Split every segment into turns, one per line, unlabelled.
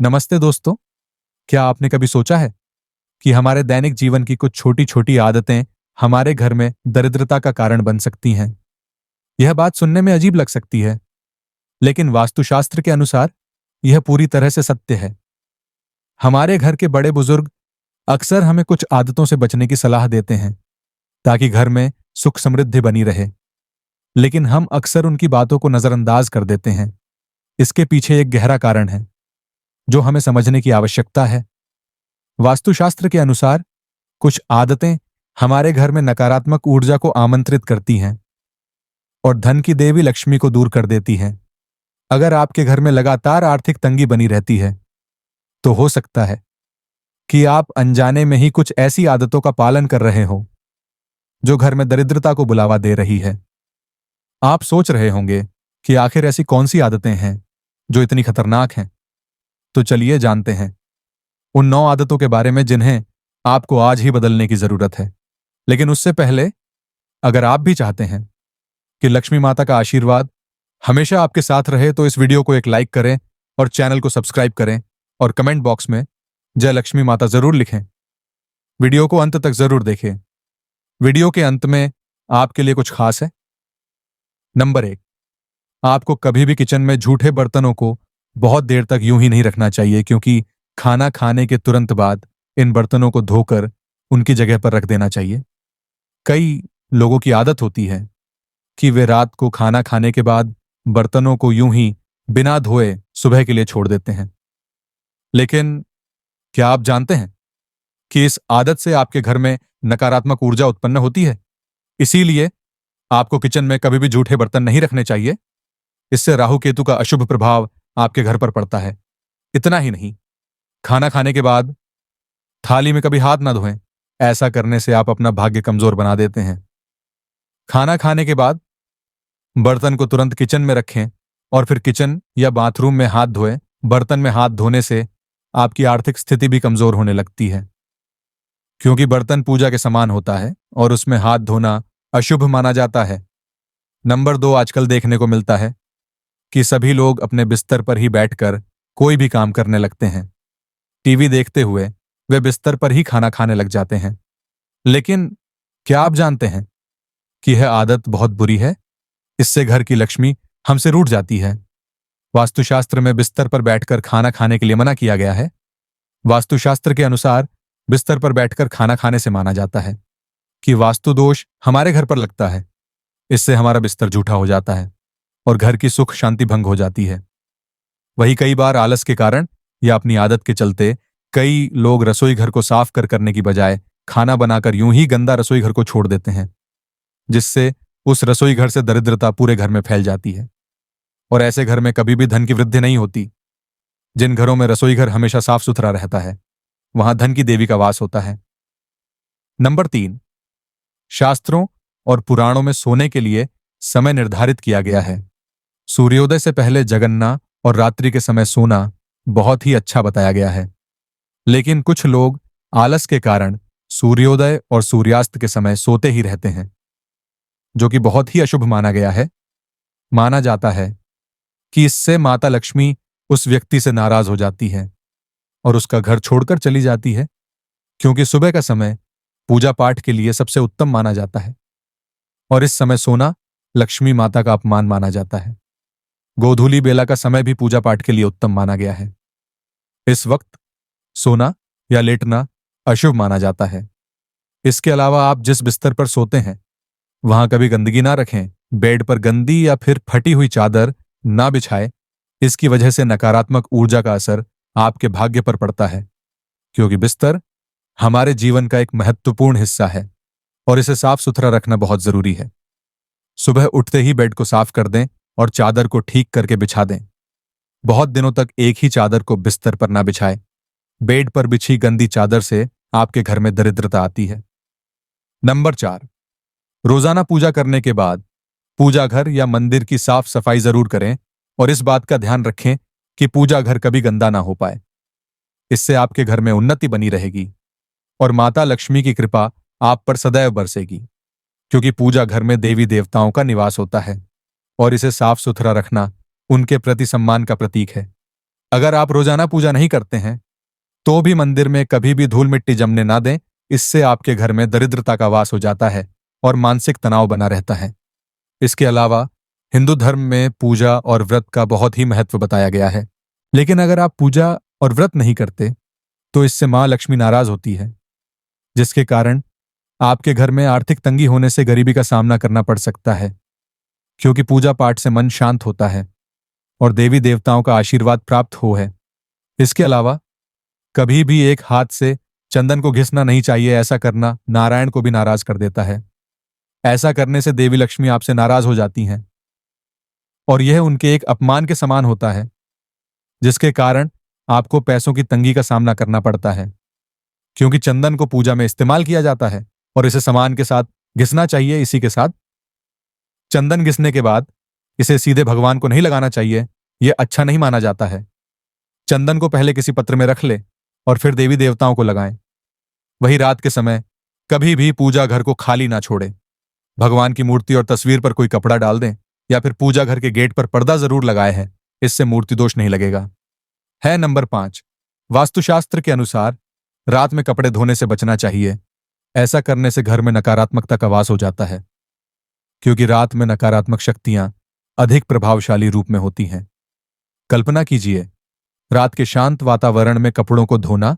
नमस्ते दोस्तों। क्या आपने कभी सोचा है कि हमारे दैनिक जीवन की कुछ छोटी छोटी आदतें हमारे घर में दरिद्रता का कारण बन सकती हैं? यह बात सुनने में अजीब लग सकती है, लेकिन वास्तुशास्त्र के अनुसार यह पूरी तरह से सत्य है। हमारे घर के बड़े बुजुर्ग अक्सर हमें कुछ आदतों से बचने की सलाह देते हैं ताकि घर में सुख समृद्धि बनी रहे, लेकिन हम अक्सर उनकी बातों को नजरअंदाज कर देते हैं। इसके पीछे एक गहरा कारण है जो हमें समझने की आवश्यकता है। वास्तुशास्त्र के अनुसार कुछ आदतें हमारे घर में नकारात्मक ऊर्जा को आमंत्रित करती हैं और धन की देवी लक्ष्मी को दूर कर देती हैं। अगर आपके घर में लगातार आर्थिक तंगी बनी रहती है, तो हो सकता है कि आप अनजाने में ही कुछ ऐसी आदतों का पालन कर रहे हो जो घर में दरिद्रता को बुलावा दे रही है। आप सोच रहे होंगे कि आखिर ऐसी कौन सी आदतें हैं जो इतनी खतरनाक हैं। तो चलिए जानते हैं उन 9 आदतों के बारे में जिन्हें आपको आज ही बदलने की जरूरत है। लेकिन उससे पहले, अगर आप भी चाहते हैं कि लक्ष्मी माता का आशीर्वाद हमेशा आपके साथ रहे, तो इस वीडियो को एक लाइक करें और चैनल को सब्सक्राइब करें और कमेंट बॉक्स में जय लक्ष्मी माता जरूर लिखें। वीडियो को अंत तक जरूर देखें। वीडियो के अंत में आपके लिए कुछ खास है। नंबर 1, आपको कभी भी किचन में झूठे बर्तनों को बहुत देर तक यूं ही नहीं रखना चाहिए, क्योंकि खाना खाने के तुरंत बाद इन बर्तनों को धोकर उनकी जगह पर रख देना चाहिए। कई लोगों की आदत होती है कि वे रात को खाना खाने के बाद बर्तनों को यूं ही बिना धोए सुबह के लिए छोड़ देते हैं। लेकिन क्या आप जानते हैं कि इस आदत से आपके घर में नकारात्मक ऊर्जा उत्पन्न होती है? इसीलिए आपको किचन में कभी भी झूठे बर्तन नहीं रखने चाहिए। इससे राहु केतु का अशुभ प्रभाव आपके घर पर पड़ता है। इतना ही नहीं, खाना खाने के बाद थाली में कभी हाथ ना धोएं। ऐसा करने से आप अपना भाग्य कमजोर बना देते हैं। खाना खाने के बाद बर्तन को तुरंत किचन में रखें और फिर किचन या बाथरूम में हाथ धोएं। बर्तन में हाथ धोने से आपकी आर्थिक स्थिति भी कमजोर होने लगती है, क्योंकि बर्तन पूजा के समान होता है और उसमें हाथ धोना अशुभ माना जाता है। नंबर 2, आजकल देखने को मिलता है कि सभी लोग अपने बिस्तर पर ही बैठकर कोई भी काम करने लगते हैं। टीवी देखते हुए वे बिस्तर पर ही खाना खाने लग जाते हैं। लेकिन क्या आप जानते हैं कि यह आदत बहुत बुरी है? इससे घर की लक्ष्मी हमसे रूठ जाती है। वास्तुशास्त्र में बिस्तर पर बैठकर खाना खाने के लिए मना किया गया है। वास्तुशास्त्र के अनुसार बिस्तर पर बैठकर खाना खाने से माना जाता है कि वास्तु दोष हमारे घर पर लगता है। इससे हमारा बिस्तर झूठा हो जाता है और घर की सुख शांति भंग हो जाती है। वही कई बार आलस के कारण या अपनी आदत के चलते कई लोग रसोई घर को साफ करने की बजाय खाना बनाकर यूं ही गंदा रसोई घर को छोड़ देते हैं, जिससे उस रसोई घर से दरिद्रता पूरे घर में फैल जाती है। और ऐसे घर में कभी भी धन की वृद्धि नहीं होती। जिन घरों में रसोई घर हमेशा साफ सुथरा रहता है, वहां धन की देवी का वास होता है। नंबर 3, शास्त्रों और पुराणों में सोने के लिए समय निर्धारित किया गया है। सूर्योदय से पहले जगना और रात्रि के समय सोना बहुत ही अच्छा बताया गया है। लेकिन कुछ लोग आलस के कारण सूर्योदय और सूर्यास्त के समय सोते ही रहते हैं, जो कि बहुत ही अशुभ माना गया है। माना जाता है कि इससे माता लक्ष्मी उस व्यक्ति से नाराज हो जाती है और उसका घर छोड़कर चली जाती है, क्योंकि सुबह का समय पूजा पाठ के लिए सबसे उत्तम माना जाता है और इस समय सोना लक्ष्मी माता का अपमान माना जाता है। गोधूली बेला का समय भी पूजा पाठ के लिए उत्तम माना गया है। इस वक्त सोना या लेटना अशुभ माना जाता है। इसके अलावा आप जिस बिस्तर पर सोते हैं वहां कभी गंदगी ना रखें। बेड पर गंदी या फिर फटी हुई चादर ना बिछाएं। इसकी वजह से नकारात्मक ऊर्जा का असर आपके भाग्य पर पड़ता है, क्योंकि बिस्तर हमारे जीवन का एक महत्वपूर्ण हिस्सा है और इसे साफ सुथरा रखना बहुत जरूरी है। सुबह उठते ही बेड को साफ कर दें और चादर को ठीक करके बिछा दें। बहुत दिनों तक एक ही चादर को बिस्तर पर ना बिछाएं। बेड पर बिछी गंदी चादर से आपके घर में दरिद्रता आती है। नंबर 4, रोजाना पूजा करने के बाद पूजा घर या मंदिर की साफ सफाई जरूर करें और इस बात का ध्यान रखें कि पूजा घर कभी गंदा ना हो पाए। इससे आपके घर में उन्नति बनी रहेगी और माता लक्ष्मी की कृपा आप पर सदैव बरसेगी, क्योंकि पूजा घर में देवी देवताओं का निवास होता है और इसे साफ सुथरा रखना उनके प्रति सम्मान का प्रतीक है। अगर आप रोजाना पूजा नहीं करते हैं तो भी मंदिर में कभी भी धूल मिट्टी जमने ना दें। इससे आपके घर में दरिद्रता का वास हो जाता है और मानसिक तनाव बना रहता है। इसके अलावा हिंदू धर्म में पूजा और व्रत का बहुत ही महत्व बताया गया है। लेकिन अगर आप पूजा और व्रत नहीं करते तो इससे मां लक्ष्मी नाराज होती है, जिसके कारण आपके घर में आर्थिक तंगी होने से गरीबी का सामना करना पड़ सकता है। क्योंकि पूजा पाठ से मन शांत होता है और देवी देवताओं का आशीर्वाद प्राप्त हो है। इसके अलावा कभी भी एक हाथ से चंदन को घिसना नहीं चाहिए। ऐसा करना नारायण को भी नाराज कर देता है। ऐसा करने से देवी लक्ष्मी आपसे नाराज हो जाती हैं और यह उनके एक अपमान के समान होता है, जिसके कारण आपको पैसों की तंगी का सामना करना पड़ता है। क्योंकि चंदन को पूजा में इस्तेमाल किया जाता है और इसे सामान के साथ घिसना चाहिए। इसी के साथ चंदन घिसने के बाद इसे सीधे भगवान को नहीं लगाना चाहिए। यह अच्छा नहीं माना जाता है। चंदन को पहले किसी पत्र में रख ले और फिर देवी देवताओं को लगाएं। वही रात के समय कभी भी पूजा घर को खाली ना छोड़े। भगवान की मूर्ति और तस्वीर पर कोई कपड़ा डाल दें या फिर पूजा घर के गेट पर पर्दा जरूर लगाए है। इससे मूर्ति दोष नहीं लगेगा। है नंबर 5, वास्तुशास्त्र के अनुसार रात में कपड़े धोने से बचना चाहिए। ऐसा करने से घर में नकारात्मकता का वास हो जाता है, क्योंकि रात में नकारात्मक शक्तियां अधिक प्रभावशाली रूप में होती हैं। कल्पना कीजिए, रात के शांत वातावरण में कपड़ों को धोना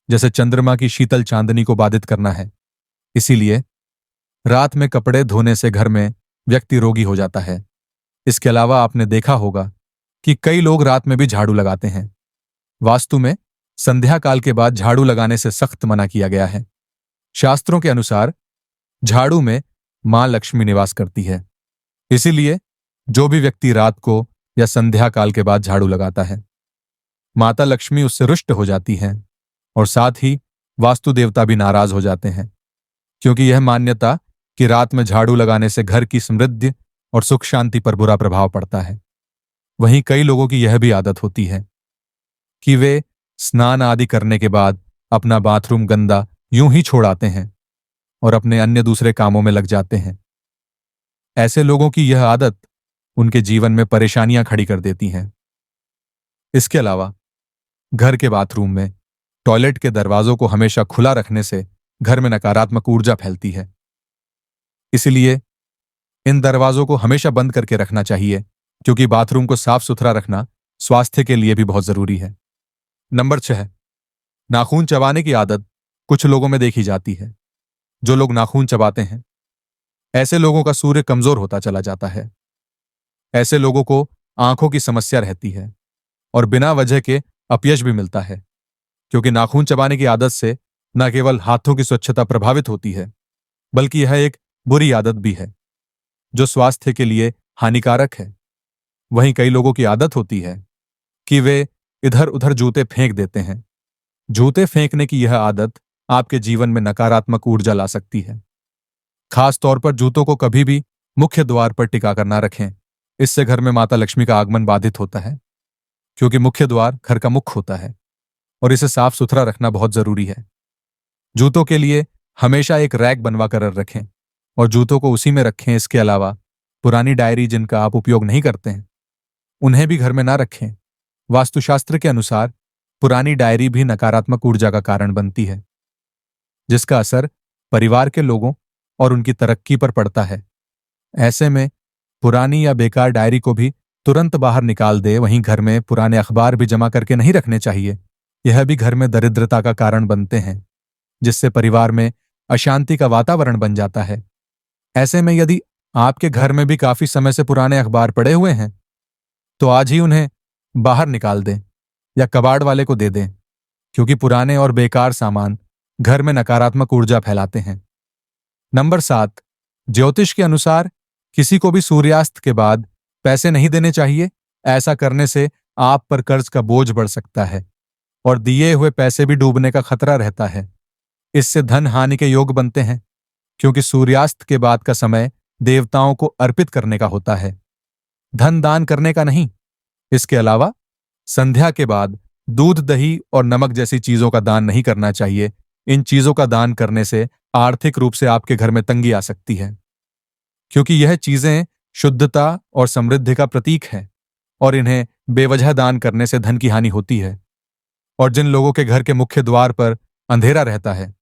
जैसे चंद्रमा की शीतल चांदनी को बाधित करना है। इसीलिए रात में कपड़े धोने से घर में व्यक्ति रोगी हो जाता है। इसके अलावा आपने देखा होगा कि कई लोग रात में भी झाड़ू लगाते हैं। वास्तु में संध्या काल के बाद झाड़ू लगाने से सख्त मना किया गया है। शास्त्रों के अनुसार झाड़ू में मां लक्ष्मी निवास करती है। इसीलिए जो भी व्यक्ति रात को या संध्या काल के बाद झाड़ू लगाता है, माता लक्ष्मी उससे रुष्ट हो जाती हैं और साथ ही वास्तु देवता भी नाराज हो जाते हैं। क्योंकि यह मान्यता कि रात में झाड़ू लगाने से घर की समृद्धि और सुख शांति पर बुरा प्रभाव पड़ता है। वहीं कई लोगों की यह भी आदत होती है कि वे स्नान आदि करने के बाद अपना बाथरूम गंदा यूं ही छोड़ आते हैं और अपने अन्य दूसरे कामों में लग जाते हैं। ऐसे लोगों की यह आदत उनके जीवन में परेशानियां खड़ी कर देती हैं। इसके अलावा घर के बाथरूम में टॉयलेट के दरवाजों को हमेशा खुला रखने से घर में नकारात्मक ऊर्जा फैलती है। इसलिए इन दरवाजों को हमेशा बंद करके रखना चाहिए, क्योंकि बाथरूम को साफ सुथरा रखना स्वास्थ्य के लिए भी बहुत जरूरी है। नंबर 6, नाखून चबाने की आदत कुछ लोगों में देखी जाती है। जो लोग नाखून चबाते हैं, ऐसे लोगों का सूर्य कमजोर होता चला जाता है। ऐसे लोगों को आंखों की समस्या रहती है और बिना वजह के अपयश भी मिलता है। क्योंकि नाखून चबाने की आदत से न केवल हाथों की स्वच्छता प्रभावित होती है, बल्कि यह एक बुरी आदत भी है जो स्वास्थ्य के लिए हानिकारक है। वहीं कई लोगों की आदत होती है कि वे इधर उधर जूते फेंक देते हैं। जूते फेंकने की यह आदत आपके जीवन में नकारात्मक ऊर्जा ला सकती है। खास तौर पर जूतों को कभी भी मुख्य द्वार पर टिका कर ना रखें। इससे घर में माता लक्ष्मी का आगमन बाधित होता है। क्योंकि मुख्य द्वार घर का मुख होता है और इसे साफ सुथरा रखना बहुत जरूरी है। जूतों के लिए हमेशा एक रैक बनवा कर रखें और जूतों को उसी में रखें। इसके अलावा पुरानी डायरी जिनका आप उपयोग नहीं करते हैं, उन्हें भी घर में ना रखें। वास्तुशास्त्र के अनुसार पुरानी डायरी भी नकारात्मक ऊर्जा का कारण बनती है, जिसका असर परिवार के लोगों और उनकी तरक्की पर पड़ता है। ऐसे में पुरानी या बेकार डायरी को भी तुरंत बाहर निकाल दे। वहीं घर में पुराने अखबार भी जमा करके नहीं रखने चाहिए। यह भी घर में दरिद्रता का कारण बनते हैं, जिससे परिवार में अशांति का वातावरण बन जाता है। ऐसे में यदि आपके घर में भी काफी समय से पुराने अखबार पड़े हुए हैं, तो आज ही उन्हें बाहर निकाल दें या कबाड़ वाले को दे दें, क्योंकि पुराने और बेकार सामान घर में नकारात्मक ऊर्जा फैलाते हैं। नंबर 7, ज्योतिष के अनुसार किसी को भी सूर्यास्त के बाद पैसे नहीं देने चाहिए। ऐसा करने से आप पर कर्ज का बोझ बढ़ सकता है और दिए हुए पैसे भी डूबने का खतरा रहता है। इससे धन हानि के योग बनते हैं, क्योंकि सूर्यास्त के बाद का समय देवताओं को अर्पित करने का होता है, धन दान करने का नहीं। इसके अलावा संध्या के बाद दूध, दही और नमक जैसी चीजों का दान नहीं करना चाहिए। इन चीजों का दान करने से आर्थिक रूप से आपके घर में तंगी आ सकती है, क्योंकि यह चीजें शुद्धता और समृद्धि का प्रतीक है और इन्हें बेवजह दान करने से धन की हानि होती है। और जिन लोगों के घर के मुख्य द्वार पर अंधेरा रहता है,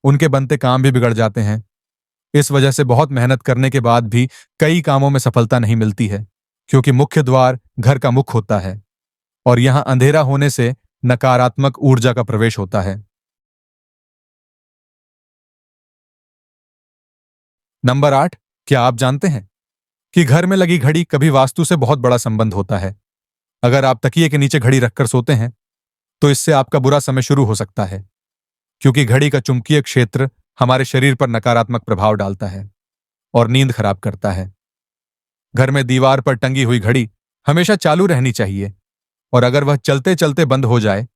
उनके बनते काम भी बिगड़ जाते हैं। इस वजह से बहुत मेहनत करने के बाद भी कई कामों में सफलता नहीं मिलती है, क्योंकि मुख्य द्वार घर का मुख होता है और यहां अंधेरा होने से नकारात्मक ऊर्जा का प्रवेश होता है। नंबर 8, क्या आप जानते हैं कि घर में लगी घड़ी कभी वास्तु से बहुत बड़ा संबंध होता है। अगर आप तकिए के नीचे घड़ी रखकर सोते हैं, तो इससे आपका बुरा समय शुरू हो सकता है, क्योंकि घड़ी का चुंबकीय क्षेत्र हमारे शरीर पर नकारात्मक प्रभाव डालता है और नींद खराब करता है। घर में दीवार पर टंगी हुई घड़ी हमेशा चालू रहनी चाहिए, और अगर वह चलते चलते बंद हो जाए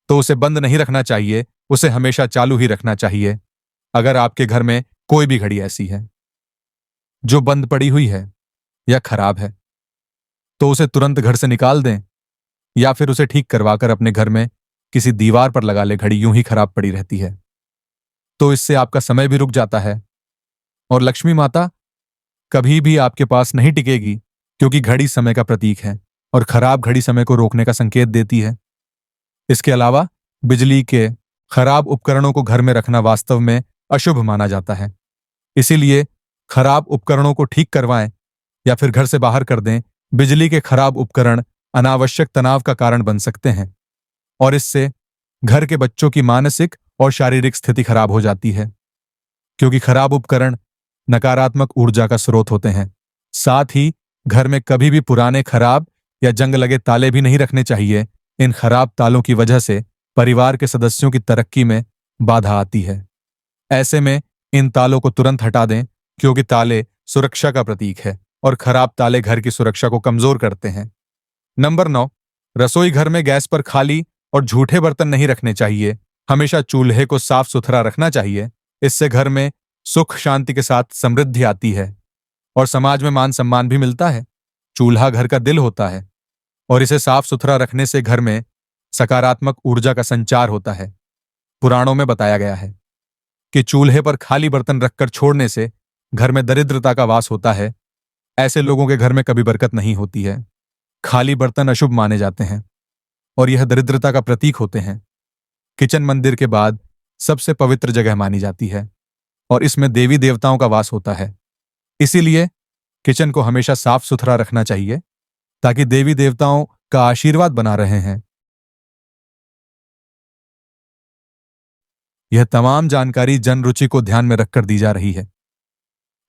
तो उसे बंद नहीं रखना चाहिए, उसे हमेशा चालू ही रखना चाहिए। अगर आपके घर में कोई भी घड़ी ऐसी है जो बंद पड़ी हुई है या खराब है, तो उसे तुरंत घर से निकाल दें, या फिर उसे ठीक करवाकर अपने घर में किसी दीवार पर लगा ले। घड़ी यूं ही खराब पड़ी रहती है तो इससे आपका समय भी रुक जाता है और लक्ष्मी माता कभी भी आपके पास नहीं टिकेगी, क्योंकि घड़ी समय का प्रतीक है और खराब घड़ी समय को रोकने का संकेत देती है। इसके अलावा बिजली के खराब उपकरणों को घर में रखना वास्तव में अशुभ माना जाता है। इसीलिए खराब उपकरणों को ठीक करवाएं या फिर घर से बाहर कर दें। बिजली के खराब उपकरण अनावश्यक तनाव का कारण बन सकते हैं और इससे घर के बच्चों की मानसिक और शारीरिक स्थिति खराब हो जाती है, क्योंकि खराब उपकरण नकारात्मक ऊर्जा का स्रोत होते हैं। साथ ही घर में कभी भी पुराने, खराब या जंग लगे ताले भी नहीं रखने चाहिए। इन खराब तालों की वजह से परिवार के सदस्यों की तरक्की में बाधा आती है। ऐसे में इन तालों को तुरंत हटा दें, क्योंकि ताले सुरक्षा का प्रतीक है और खराब ताले घर की सुरक्षा को कमजोर करते हैं। नंबर 9, रसोई घर में गैस पर खाली और झूठे बर्तन नहीं रखने चाहिए। हमेशा चूल्हे को साफ सुथरा रखना चाहिए। इससे घर में सुख शांति के साथ समृद्धि आती है और समाज में मान सम्मान भी मिलता है। चूल्हा घर का दिल होता है और इसे साफ सुथरा रखने से घर में सकारात्मक ऊर्जा का संचार होता है। पुराणों में बताया गया है कि चूल्हे पर खाली बर्तन रखकर छोड़ने से घर में दरिद्रता का वास होता है। ऐसे लोगों के घर में कभी बरकत नहीं होती है। खाली बर्तन अशुभ माने जाते हैं और यह दरिद्रता का प्रतीक होते हैं। किचन मंदिर के बाद सबसे पवित्र जगह मानी जाती है और इसमें देवी देवताओं का वास होता है। इसीलिए किचन को हमेशा साफ सुथरा रखना चाहिए, ताकि देवी देवताओं का आशीर्वाद बना रहे हैं। यह तमाम जानकारी जन रुचि को ध्यान में रखकर दी जा रही है।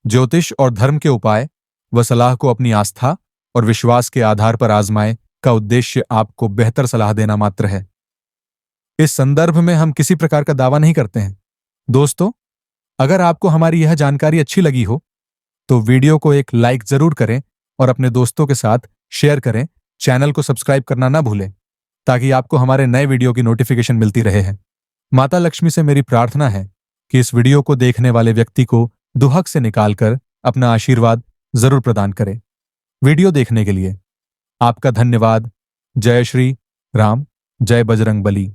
ज्योतिष और धर्म के उपाय व सलाह को अपनी आस्था और विश्वास के आधार पर आजमाएं का उद्देश्य आपको बेहतर सलाह देना मात्र है। इस संदर्भ में हम किसी प्रकार का दावा नहीं करते हैं। दोस्तों, अगर आपको हमारी यह जानकारी अच्छी लगी हो तो वीडियो को एक लाइक जरूर करें और अपने दोस्तों के साथ शेयर करें। चैनल को सब्सक्राइब करना ना भूलें, ताकि आपको हमारे नए वीडियो की नोटिफिकेशन मिलती रहे है। माता लक्ष्मी से मेरी प्रार्थना है कि इस वीडियो को देखने वाले व्यक्ति को दुहक से निकालकर अपना आशीर्वाद जरूर प्रदान करें। वीडियो देखने के लिए आपका धन्यवाद। जय श्री राम, जय बजरंग बली।